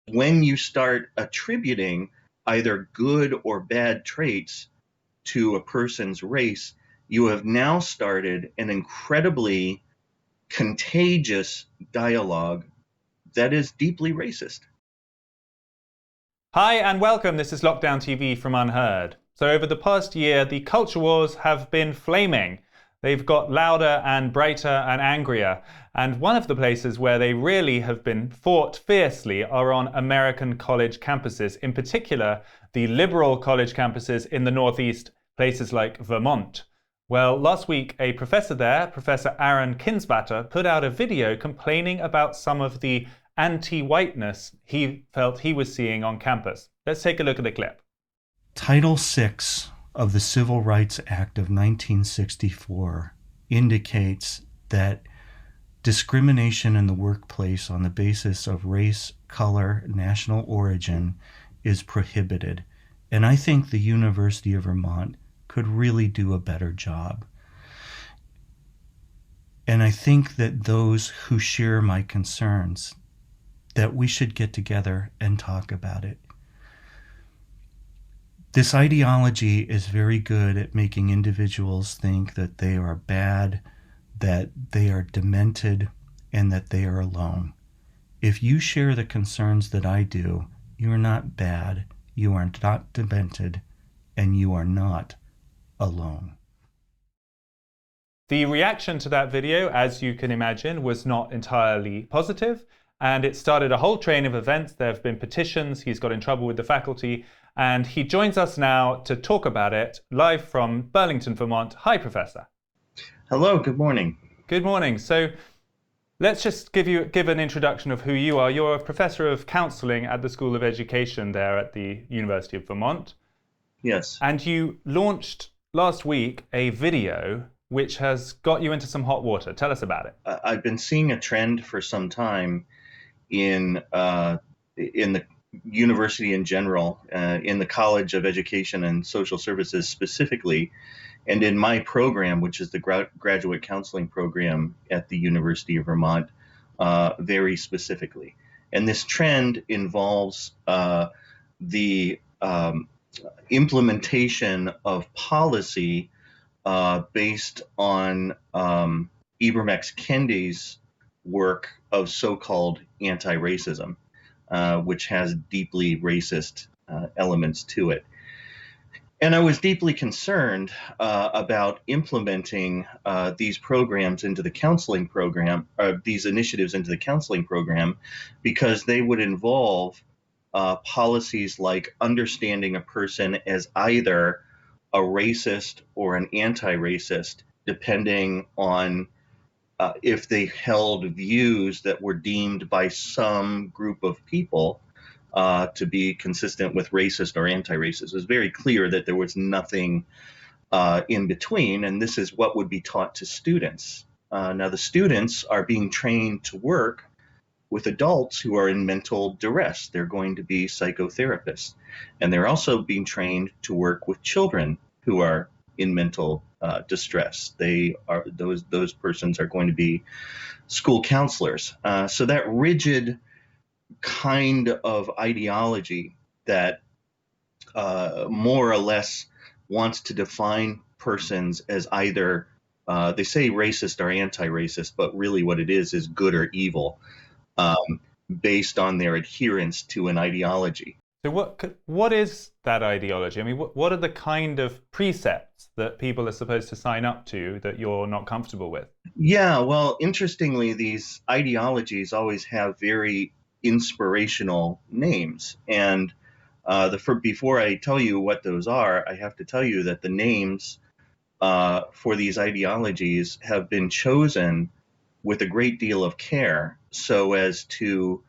When you start attributing either good or bad traits to a person's race, you have now started an incredibly contagious dialogue that is deeply racist. Hi and welcome, this is Lockdown TV from UnHerd. So over the past year, the culture wars have been flaming. They've got louder and brighter and angrier. And one of the places where they really have been fought fiercely are on American college campuses, in particular, the liberal college campuses in the Northeast, places like Vermont. Well, last week, a professor there, Professor Aaron Kindsvatter, put out a video complaining about some of the anti-whiteness he felt he was seeing on campus. Let's take a look at the clip. Title VI of the Civil Rights Act of 1964 indicates that discrimination in the workplace on the basis of race, color, national origin is prohibited. And I think the University of Vermont could really do a better job. And I think that those who share my concerns, that we should get together and talk about it. This ideology is very good at making individuals think that they are bad, that they are demented, and that they are alone. If you share the concerns that I do, you are not bad, you are not demented, and you are not alone. The reaction to that video, as you can imagine, was not entirely positive, and it started a whole train of events. There have been petitions, he's got in trouble with the faculty, and he joins us now to talk about it live from Burlington, Vermont. Hi, Professor. Hello, good morning. Good morning. So let's just give an introduction of who you are. You're a professor of counselling at the School of Education there at the University of Vermont. Yes. And you launched last week a video which has got you into some hot water. Tell us about it. I've been seeing a trend for some time in the university in general, in the College of Education and Social Services specifically, and in my program, which is the graduate counseling program at the University of Vermont, very specifically. And this trend involves the implementation of policy based on Ibram X. Kendi's work of so-called anti-racism, which has deeply racist elements to it. And I was deeply concerned about implementing these programs into the counseling program, these initiatives into the counseling program, because they would involve policies like understanding a person as either a racist or an anti-racist, depending on if they held views that were deemed by some group of people to be consistent with racist or anti-racist. It was very clear that there was nothing in between, and this is what would be taught to students. Now, the students are being trained to work with adults who are in mental duress. They're going to be psychotherapists. And they're also being trained to work with children who are in mental distress. Those persons are going to be school counselors. So that rigid kind of ideology that more or less wants to define persons as either, they say racist or anti-racist, but really what it is good or evil, based on their adherence to an ideology. So what is that ideology? I mean, what are the kind of precepts that people are supposed to sign up to that you're not comfortable with? Yeah, well, interestingly, these ideologies always have very inspirational names. And before I tell you what those are, I have to tell you that the names for these ideologies have been chosen with a great deal of care so as to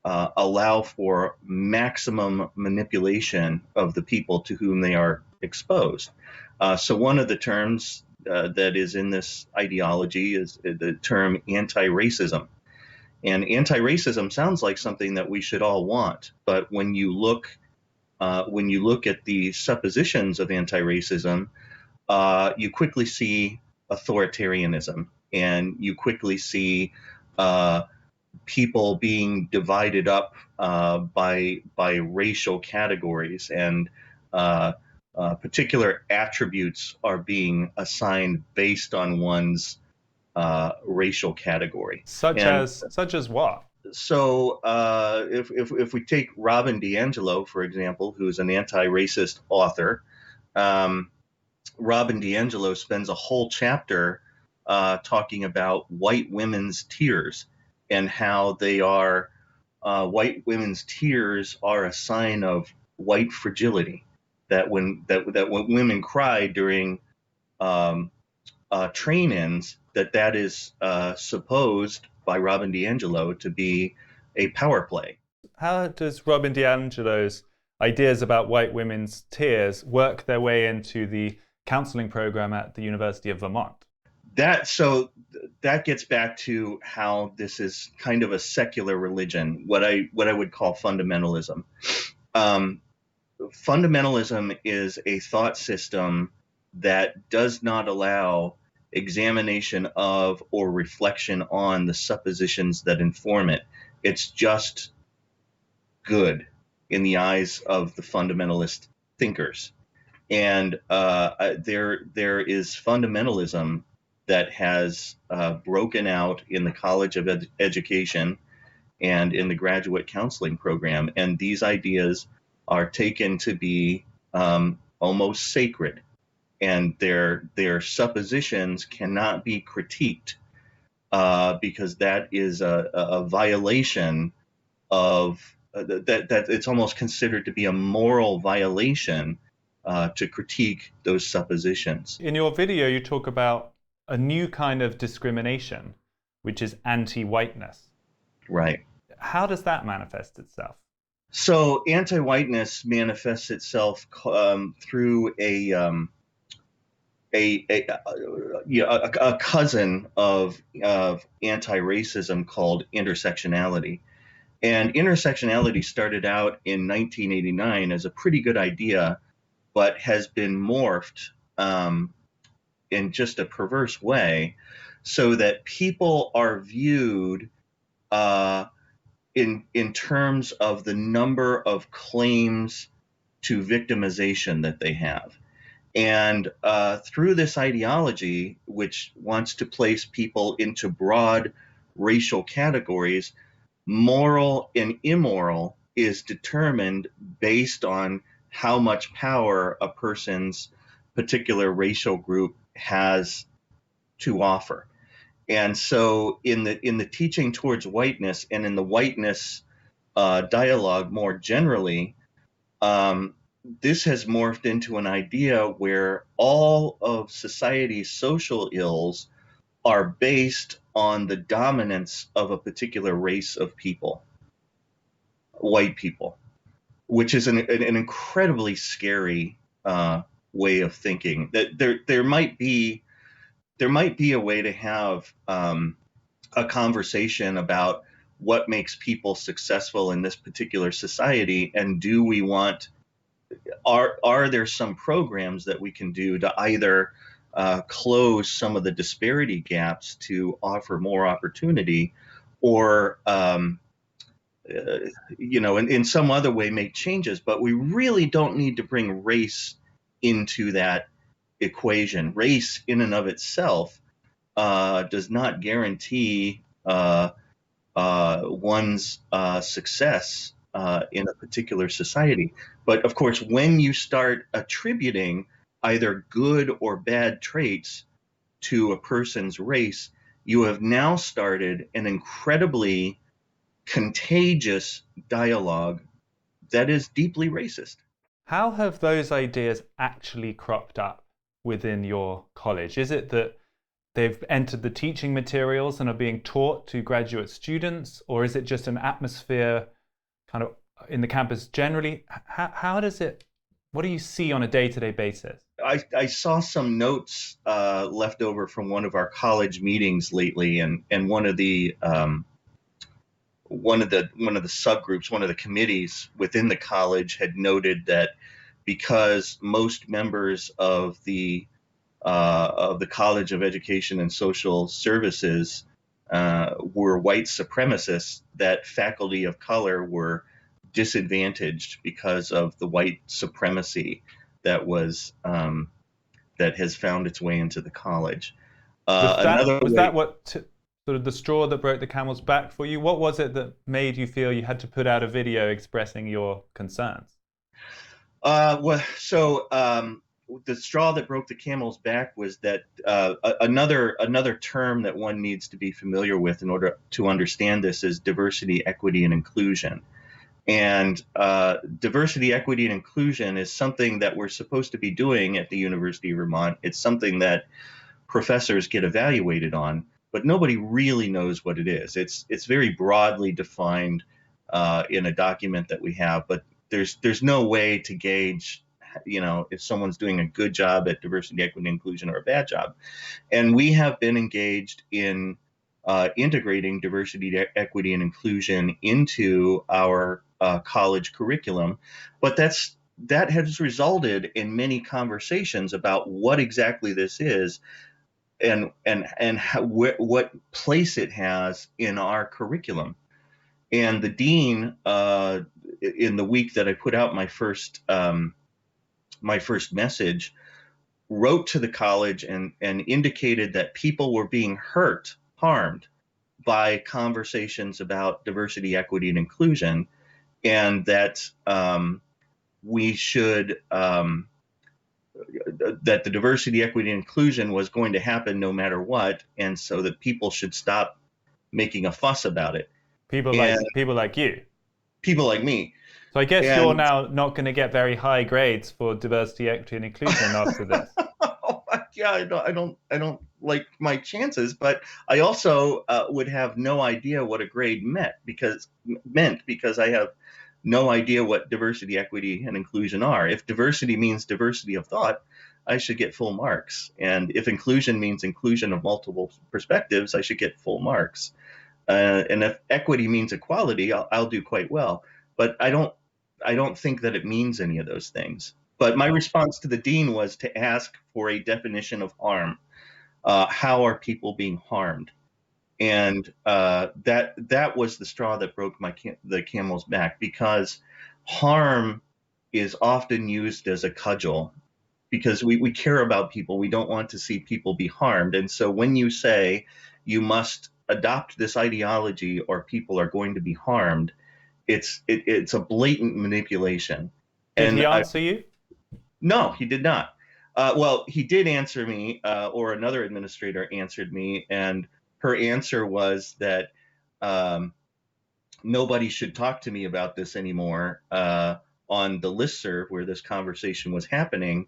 allow for maximum manipulation of the people to whom they are exposed. So one of the terms that is in this ideology is the term anti-racism. And anti-racism sounds like something that we should all want, but when you look at the suppositions of anti-racism, you quickly see authoritarianism, and you quickly see people being divided up by racial categories, and particular attributes are being assigned based on one's racial category. Such as what? So if we take Robin DiAngelo, for example, who is an anti-racist author, Robin DiAngelo spends a whole chapter talking about white women's tears and how they are white women's tears are a sign of white fragility. That when women cry during train-ins, that is supposed by Robin DiAngelo to be a power play. How does Robin DiAngelo's ideas about white women's tears work their way into the counselling program at the University of Vermont? That gets back to how this is kind of a secular religion, what I would call fundamentalism. Fundamentalism is a thought system that does not allow examination of or reflection on the suppositions that inform it. It's just good in the eyes of the fundamentalist thinkers. And there is fundamentalism that has broken out in the College of Education and in the graduate counseling program. And these ideas are taken to be almost sacred. And their suppositions cannot be critiqued because that is a violation of that it's almost considered to be a moral violation to critique those suppositions. In your video, you talk about a new kind of discrimination, which is anti-whiteness. Right. How does that manifest itself? So anti-whiteness manifests itself through a cousin of anti-racism called intersectionality. And intersectionality started out in 1989 as a pretty good idea, but has been morphed in just a perverse way, so that people are viewed in terms of the number of claims to victimization that they have. And through this ideology, which wants to place people into broad racial categories, moral and immoral is determined based on how much power a person's particular racial group has to offer. And so in the teaching towards whiteness and in the whiteness dialogue more generally, this has morphed into an idea where all of society's social ills are based on the dominance of a particular race of people, white people, which is an incredibly scary way of thinking. That there might be a way to have a conversation about what makes people successful in this particular society, and do we want are there some programs that we can do to either close some of the disparity gaps to offer more opportunity, or in some other way make changes. But we really don't need to bring race into that equation. Race in and of itself does not guarantee one's success in a particular society. But of course, when you start attributing either good or bad traits to a person's race, you have now started an incredibly contagious dialogue that is deeply racist. How have those ideas actually cropped up within your college? Is it that they've entered the teaching materials and are being taught to graduate students, or is it just an atmosphere kind of in the campus generally? How does it, what do you see on a day-to-day basis? I saw some notes left over from one of our college meetings lately, and one of the subgroups, one of the committees within the college had noted that because most members of the College of Education and Social Services were white supremacists, that faculty of color were disadvantaged because of the white supremacy that that has found its way into the college. Was that what sort of the straw that broke the camel's back for you? What was it that made you feel you had to put out a video expressing your concerns? The straw that broke the camel's back was that another term that one needs to be familiar with in order to understand this is diversity, equity, and inclusion. And diversity, equity, and inclusion is something that we're supposed to be doing at the University of Vermont. It's something that professors get evaluated on, but nobody really knows what it is. It's very broadly defined in a document that we have, but there's no way to gauge, if someone's doing a good job at diversity, equity, and inclusion or a bad job. And we have been engaged in integrating diversity, equity, and inclusion into our college curriculum, but that has resulted in many conversations about what exactly this is and what place it has in our curriculum. And the dean, in the week that I put out my first message, wrote to the college and indicated that people were being harmed by conversations about diversity, equity, and inclusion, and that we should that the diversity, equity, and inclusion was going to happen no matter what, and so that people should stop making a fuss about it. People like you. People like me. So I guess you're now not going to get very high grades for diversity, equity, and inclusion after this. Yeah, I don't like my chances, but I also would have no idea what a grade meant because I have no idea what diversity, equity, and inclusion are. If diversity means diversity of thought, I should get full marks. And if inclusion means inclusion of multiple perspectives, I should get full marks. And if equity means equality, I'll do quite well. But I don't think that it means any of those things. But my response to the dean was to ask for a definition of harm. How are people being harmed? And that was the straw that broke the camel's back, because harm is often used as a cudgel, because we care about people. We don't want to see people be harmed. And so when you say you must adopt this ideology or people are going to be harmed, it's a blatant manipulation. Did he answer you? No, he did not. Well, he did answer me, or another administrator answered me, and her answer was that nobody should talk to me about this anymore on the listserv where this conversation was happening.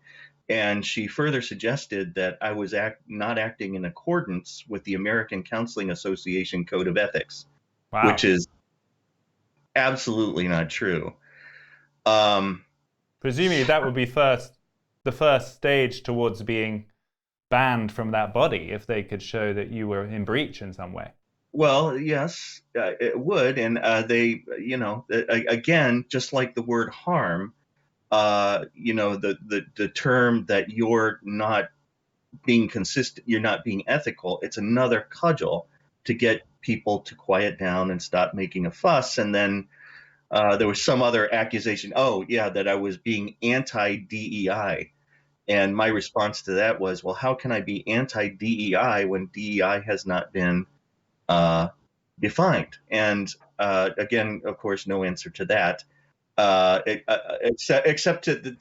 And she further suggested that I was not acting in accordance with the American Counseling Association Code of Ethics, wow, which is absolutely not true. Presumably that would be the first stage towards being banned from that body if they could show that you were in breach in some way. Well, yes, it would. And they, again, just like the word harm, the term that you're not being consistent, you're not being ethical, it's another cudgel to get people to quiet down and stop making a fuss. And then there was some other accusation, that I was being anti-DEI. And my response to that was, well, how can I be anti-DEI when DEI has not been defined? And again, of course, no answer to that, except to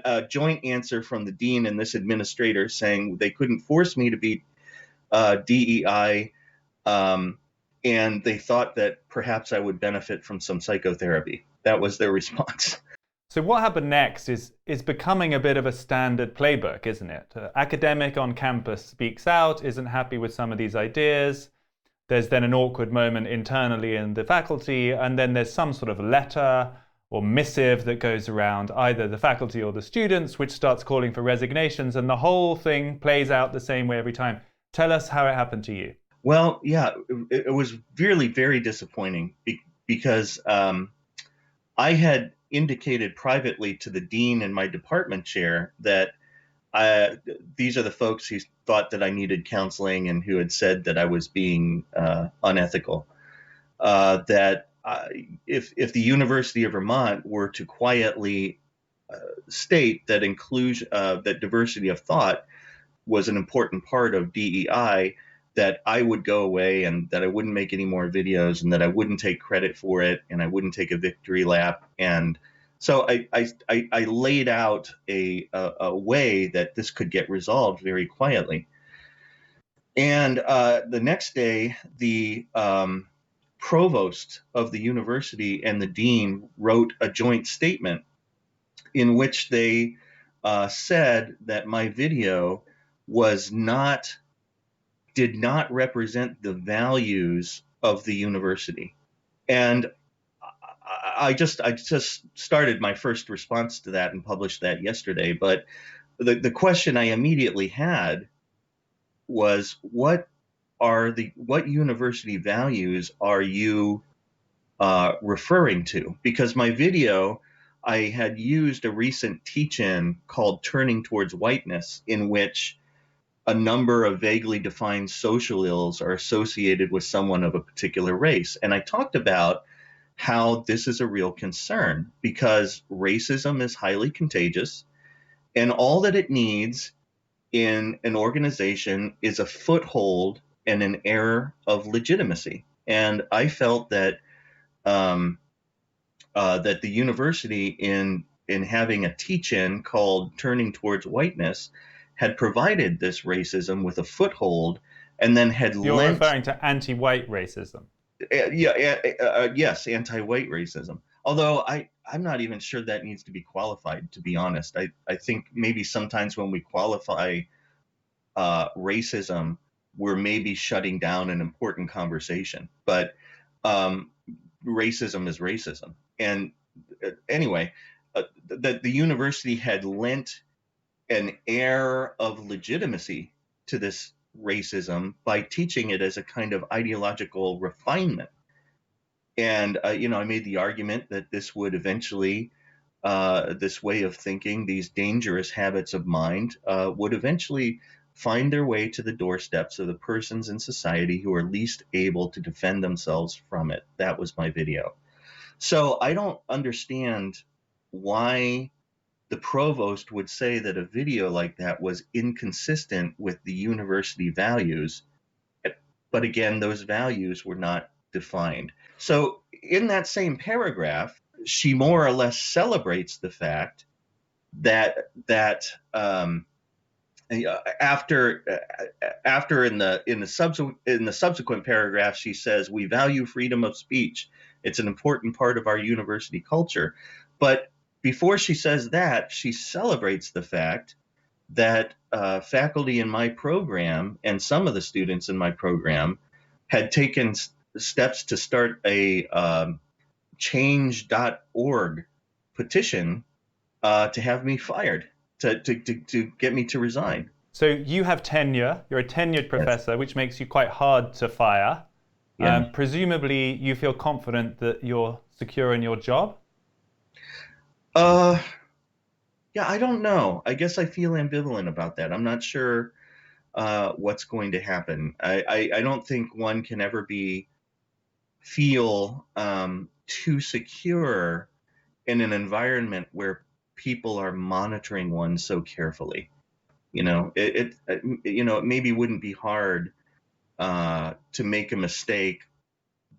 a joint answer from the dean and this administrator saying they couldn't force me to be DEI, and they thought that perhaps I would benefit from some psychotherapy. That was their response. So what happened next is becoming a bit of a standard playbook, isn't it? Academic on campus speaks out, isn't happy with some of these ideas. There's then an awkward moment internally in the faculty, and then there's some sort of letter or missive that goes around either the faculty or the students, which starts calling for resignations, and the whole thing plays out the same way every time. Tell us how it happened to you. Well, yeah, it was really very disappointing because I had indicated privately to the dean and my department chair that these are the folks who thought that I needed counseling and who had said that I was being unethical. That if the University of Vermont were to quietly state that that diversity of thought was an important part of DEI, that I would go away and that I wouldn't make any more videos and that I wouldn't take credit for it and I wouldn't take a victory lap. And so I laid out a way that this could get resolved very quietly. And the next day, the provost of the university and the dean wrote a joint statement in which they said that my video did not represent the values of the university. And I just started my first response to that and published that yesterday. But the question I immediately had was, what university values are you referring to? Because my video, I had used a recent teach-in called Turning Towards Whiteness, in which a number of vaguely defined social ills are associated with someone of a particular race. And I talked about how this is a real concern because racism is highly contagious, and all that it needs in an organization is a foothold and an air of legitimacy. And I felt that that the university, in having a teach-in called Turning Towards Whiteness, had provided this racism with a foothold, and then had You're referring to anti-white racism. Yes, anti-white racism. Although I'm not even sure that needs to be qualified, to be honest. I think maybe sometimes when we qualify racism, we're maybe shutting down an important conversation. But racism is racism. And anyway, that the university had lent an air of legitimacy to this racism by teaching it as a kind of ideological refinement. And, I made the argument that this would eventually, this way of thinking, these dangerous habits of mind, would eventually find their way to the doorsteps of the persons in society who are least able to defend themselves from it. That was my video. So I don't understand why the provost would say that a video like that was inconsistent with the university values. But again, those values were not defined. So in that same paragraph, she more or less celebrates the fact that after in the subsequent paragraph, she says, we value freedom of speech. It's an important part of our university culture. But before she says that, she celebrates the fact that faculty in my program and some of the students in my program had taken steps to start a change.org petition to have me fired, to get me to resign. So you have tenure, you're a tenured professor, yes, which makes you quite hard to fire. Yeah. Presumably you feel confident that you're secure in your job? Yeah, I don't know. I guess I feel ambivalent about that. I'm not sure what's going to happen. I don't think one can ever feel too secure in an environment where people are monitoring one so carefully. It maybe wouldn't be hard to make a mistake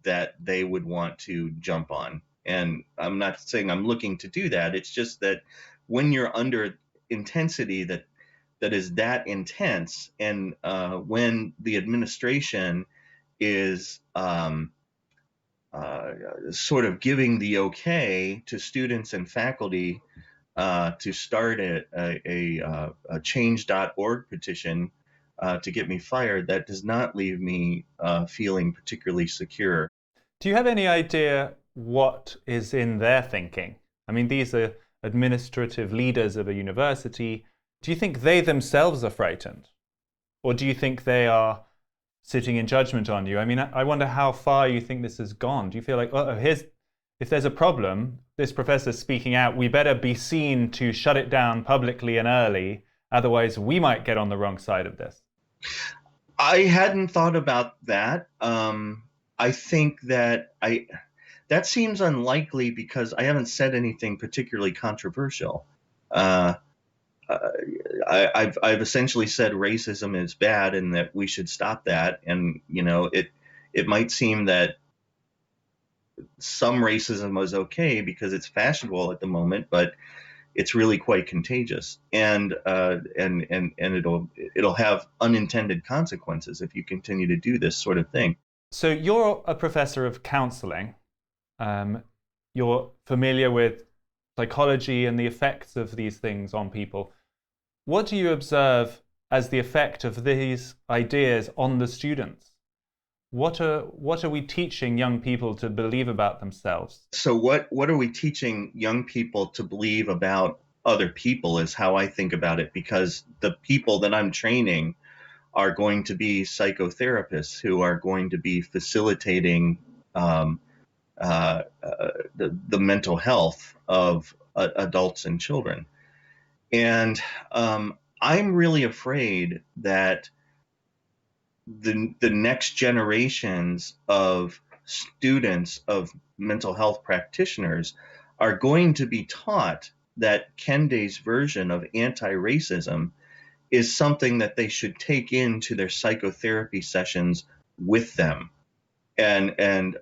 that they would want to jump on. And I'm not saying I'm looking to do that. It's just that when you're under intensity that is that intense, and when the administration is sort of giving the okay to students and faculty to start a change.org petition to get me fired, that does not leave me feeling particularly secure. Do you have any idea what is in their thinking? I mean, these are administrative leaders of a university. Do you think they themselves are frightened? Or do you think they are sitting in judgment on you? I mean, I wonder how far you think this has gone. Do you feel like, if there's a problem, this professor's speaking out, we better be seen to shut it down publicly and early Otherwise, we might get on the wrong side of this. I hadn't thought about that. I think that that seems unlikely because I haven't said anything particularly controversial. I've essentially said racism is bad and that we should stop that. And it might seem that some racism was okay because it's fashionable at the moment, but it's really quite contagious, and it'll have unintended consequences if you continue to do this sort of thing. So you're a professor of counselling. You're familiar with psychology and the effects of these things on people. What do you observe as the effect of these ideas on the students? What are we teaching young people to believe about themselves? So what are we teaching young people to believe about other people is how I think about it, because the people that I'm training are going to be psychotherapists who are going to be facilitating the mental health of adults and children. And I'm really afraid that the next generations of students of mental health practitioners are going to be taught that Kendi's version of anti-racism is something that they should take into their psychotherapy sessions with them, and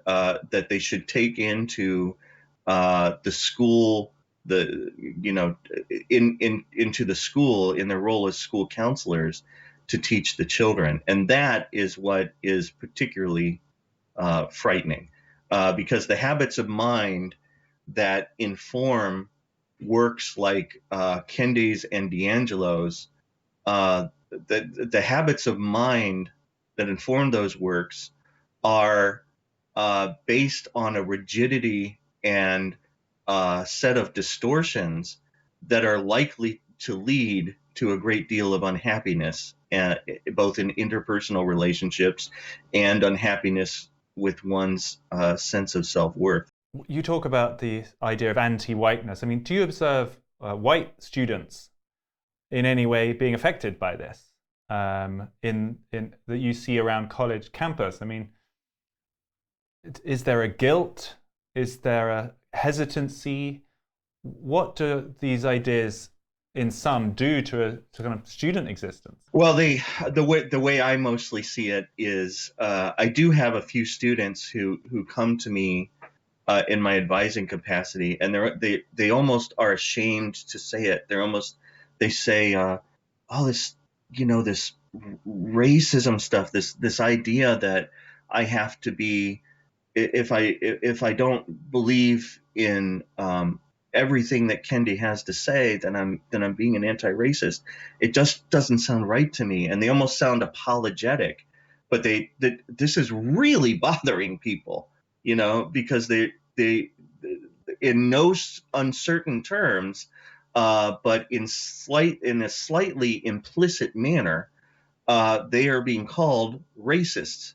that they should take into the school, into the school in their role as school counselors to teach the children. And that is what is particularly frightening, because the habits of mind that inform works like Kendi's and D'Angelo's, the habits of mind that inform those works are based on a rigidity and set of distortions that are likely to lead to a great deal of unhappiness, both in interpersonal relationships and unhappiness with one's sense of self-worth. You talk about the idea of anti-whiteness. I mean, do you observe white students in any way being affected by this in that you see around college campus? I mean, is there a guilt? Is there a hesitancy? What do these ideas in some do to kind of student existence? Well, the way I mostly see it is I do have a few students who come to me in my advising capacity, and they almost are ashamed to say it. They say, oh, this this racism stuff, this idea that I have to be, if I don't believe in everything that Kendi has to say, then I'm being an anti-racist. It just doesn't sound right to me, and they almost sound apologetic. But this is really bothering people, because they in no uncertain terms, but in a slightly implicit manner, they are being called racists,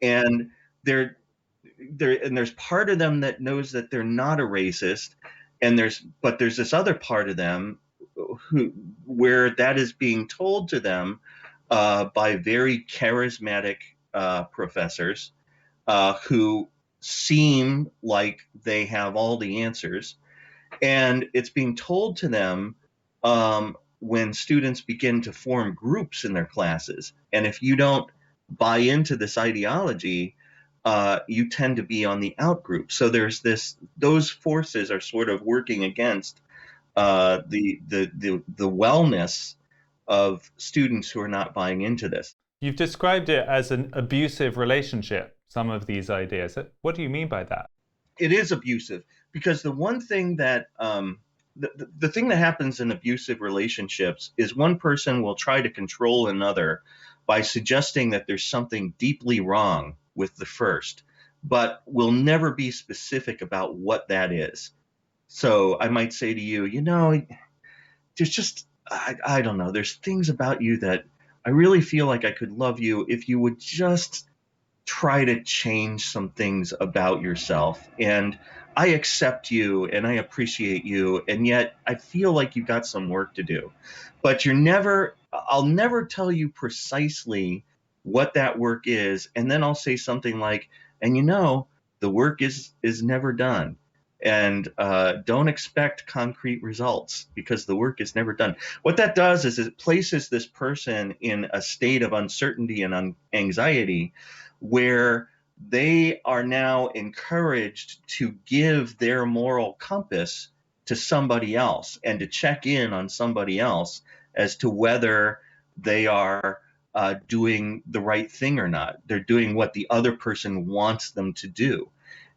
and there's part of them that knows that they're not a racist, and there's this other part of them where that is being told to them by very charismatic professors who seem like they have all the answers, and it's being told to them when students begin to form groups in their classes. And if you don't buy into this ideology, you tend to be on the out group. So there's those forces are sort of working against the wellness of students who are not buying into this. You've described it as an abusive relationship, some of these ideas. What do you mean by that? It is abusive because the one thing that the thing that happens in abusive relationships is one person will try to control another by suggesting that there's something deeply wrong with the first, but will never be specific about what that is. So I might say to you, there's just, I don't know, there's things about you that I really feel like I could love you if you would just try to change some things about yourself. And I accept you and I appreciate you, and yet I feel like you've got some work to do. But I'll never tell you precisely what that work is, and then I'll say something like, and the work is never done. And don't expect concrete results because the work is never done. What that does is it places this person in a state of uncertainty and anxiety where they are now encouraged to give their moral compass to somebody else and to check in on somebody else as to whether they are doing the right thing or not. They're doing what the other person wants them to do.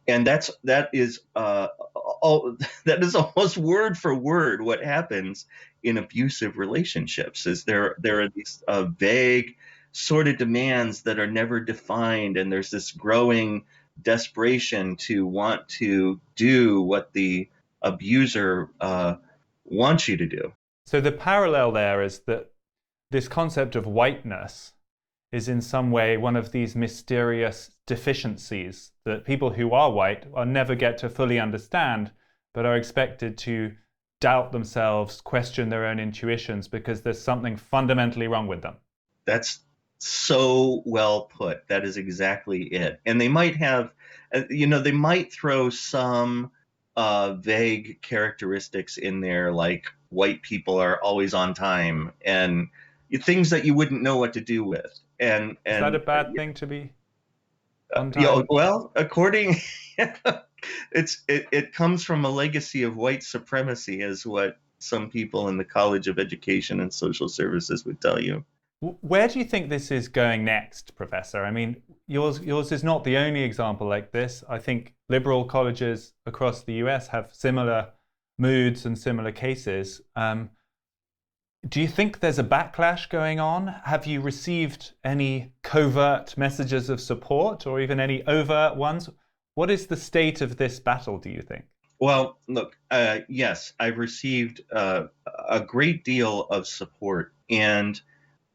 And that is almost word for word what happens in abusive relationships. Is there are these vague sort of demands that are never defined, and there's this growing desperation to want to do what the abuser wants you to do. So the parallel there is that this concept of whiteness is in some way one of these mysterious deficiencies that people who are white are never get to fully understand, but are expected to doubt themselves, question their own intuitions because there's something fundamentally wrong with them. That's so well put. That is exactly it. And they might have, they might throw some vague characteristics in there, like white people are always on time and things that you wouldn't know what to do with. And is that a bad thing to be on time? Well, according, it comes from a legacy of white supremacy, is what some people in the College of Education and Social Services would tell you. Where do you think this is going next, Professor? I mean, yours is not the only example like this. I think liberal colleges across the US have similar moods and similar cases. Do you think there's a backlash going on? Have you received any covert messages of support or even any overt ones? What is the state of this battle, do you think? Well, look, yes, I've received a great deal of support, and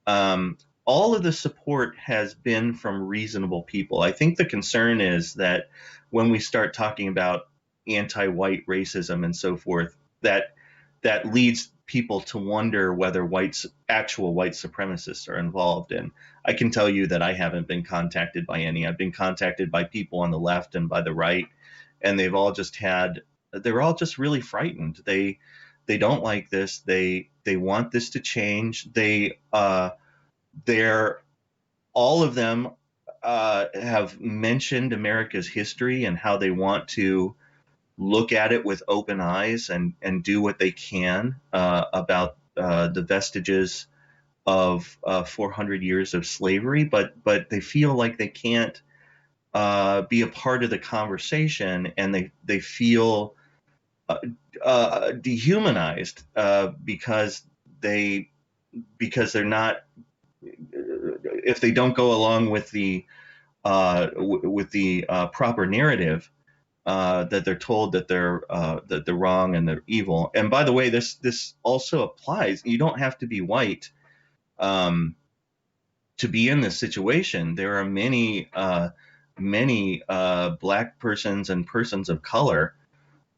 all of the support has been from reasonable people. I think the concern is that when we start talking about anti-white racism and so forth, that leads people to wonder whether actual white supremacists are involved. And I can tell you that I haven't been contacted by any. I've been contacted by people on the left and by the right, and they're all just really frightened. They don't like this. They want this to change. All of them have mentioned America's history and how they want to look at it with open eyes and do what they can about the vestiges of 400 years of slavery, but they feel like they can't be a part of the conversation, and they feel dehumanized because they're not, if they don't go along with the proper narrative, that they're told that they're wrong and they're evil. And by the way, this also applies. You don't have to be white to be in this situation. There are many black persons and persons of color.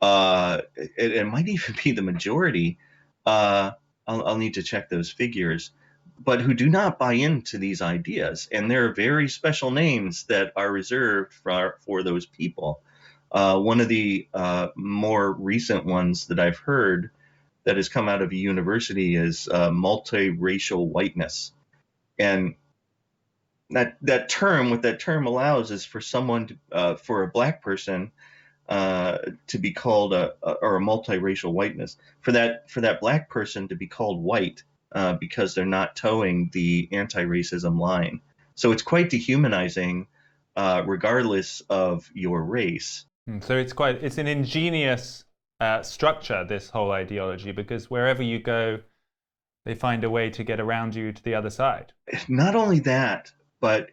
It might even be the majority. I'll need to check those figures, but who do not buy into these ideas. And there are very special names that are reserved for those people. One of the more recent ones that I've heard that has come out of a university is multiracial whiteness. And that term, what that term allows is for someone, for a black person to be called or a multiracial whiteness, for that black person to be called white because they're not towing the anti-racism line. So it's quite dehumanizing, regardless of your race. So it's an ingenious structure, this whole ideology, because wherever you go, they find a way to get around you to the other side. Not only that, but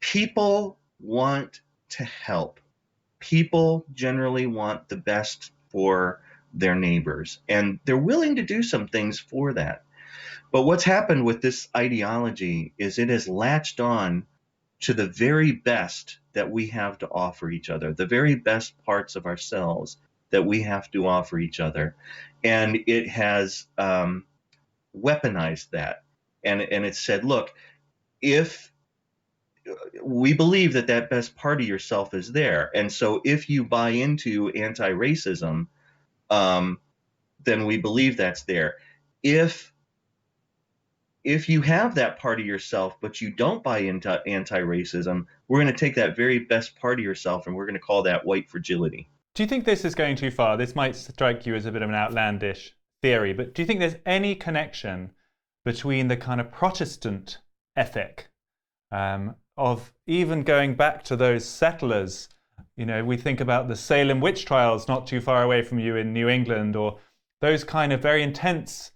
people want to help. People generally want the best for their neighbors, and they're willing to do some things for that. But what's happened with this ideology is it has latched on to the very best that we have to offer each other, the very best parts of ourselves that we have to offer each other. And it has weaponized that. And it said, look, if we believe that that best part of yourself is there, and so if you buy into anti-racism, then we believe that's there. If you have that part of yourself, but you don't buy into anti-racism, we're going to take that very best part of yourself and we're going to call that white fragility. Do you think this is going too far? This might strike you as a bit of an outlandish theory, but do you think there's any connection between the kind of Protestant ethic of even going back to those settlers? You know, we think about the Salem witch trials not too far away from you in New England, or those kind of very intense,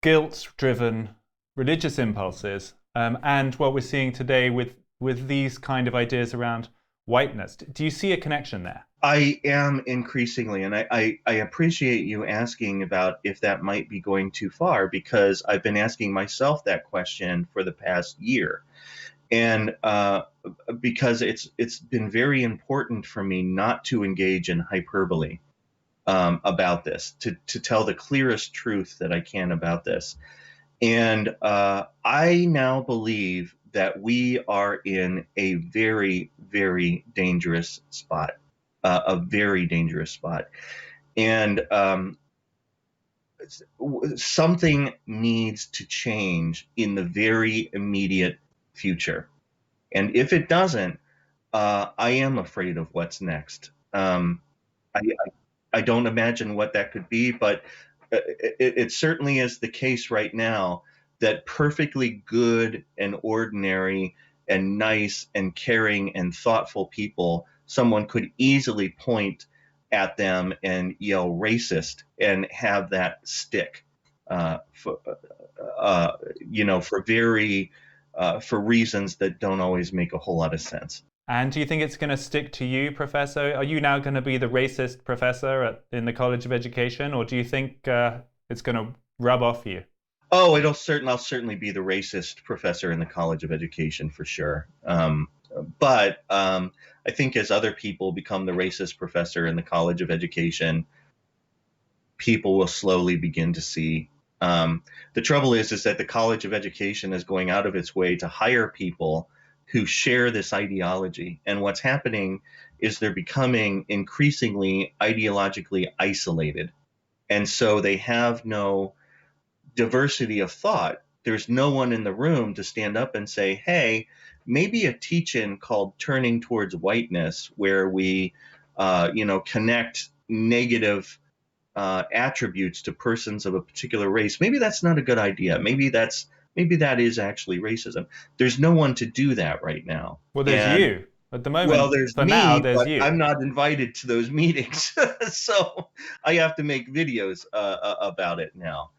guilt-driven religious impulses, and what we're seeing today with these kind of ideas around whiteness. Do you see a connection there? I am increasingly, and I appreciate you asking about if that might be going too far, because I've been asking myself that question for the past year. And because it's been very important for me not to engage in hyperbole about this, to tell the clearest truth that I can about this. And I now believe that we are in a very, very dangerous spot, a very dangerous spot. And something needs to change in the very immediate future. And if it doesn't, I am afraid of what's next. I don't imagine what that could be, but it certainly is the case right now that perfectly good and ordinary and nice and caring and thoughtful people, someone could easily point at them and yell racist and have that stick for reasons that don't always make a whole lot of sense. And do you think it's going to stick to you, Professor? Are you now going to be the racist professor in the College of Education, or do you think it's going to rub off you? Oh, I'll certainly be the racist professor in the College of Education for sure. But I think as other people become the racist professor in the College of Education, people will slowly begin to see. The trouble is that the College of Education is going out of its way to hire people who share this ideology. And what's happening is they're becoming increasingly ideologically isolated. And so they have no diversity of thought. There's no one in the room to stand up and say, hey, maybe a teach-in called Turning Towards Whiteness, where we, connect negative attributes to persons of a particular race. Maybe that's not a good idea. Maybe that is actually racism. There's no one to do that right now. Well, there's you at the moment. Well, there's me, there's you. I'm not invited to those meetings, so I have to make videos about it now.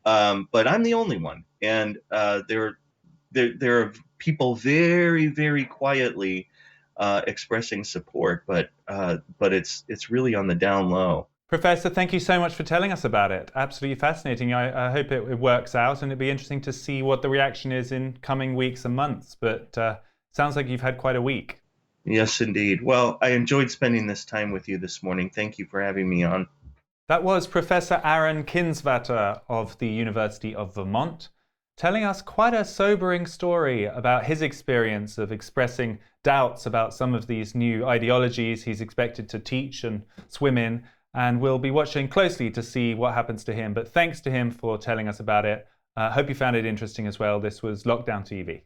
But I'm the only one, and there are people very, very quietly expressing support, but it's really on the down low. Professor, thank you so much for telling us about it. Absolutely fascinating. I hope it works out, and it'd be interesting to see what the reaction is in coming weeks and months. But sounds like you've had quite a week. Yes, indeed. Well, I enjoyed spending this time with you this morning. Thank you for having me on. That was Professor Aaron Kindsvatter of the University of Vermont, telling us quite a sobering story about his experience of expressing doubts about some of these new ideologies he's expected to teach and swim in. And we'll be watching closely to see what happens to him. But thanks to him for telling us about it. Hope you found it interesting as well. This was Lockdown TV.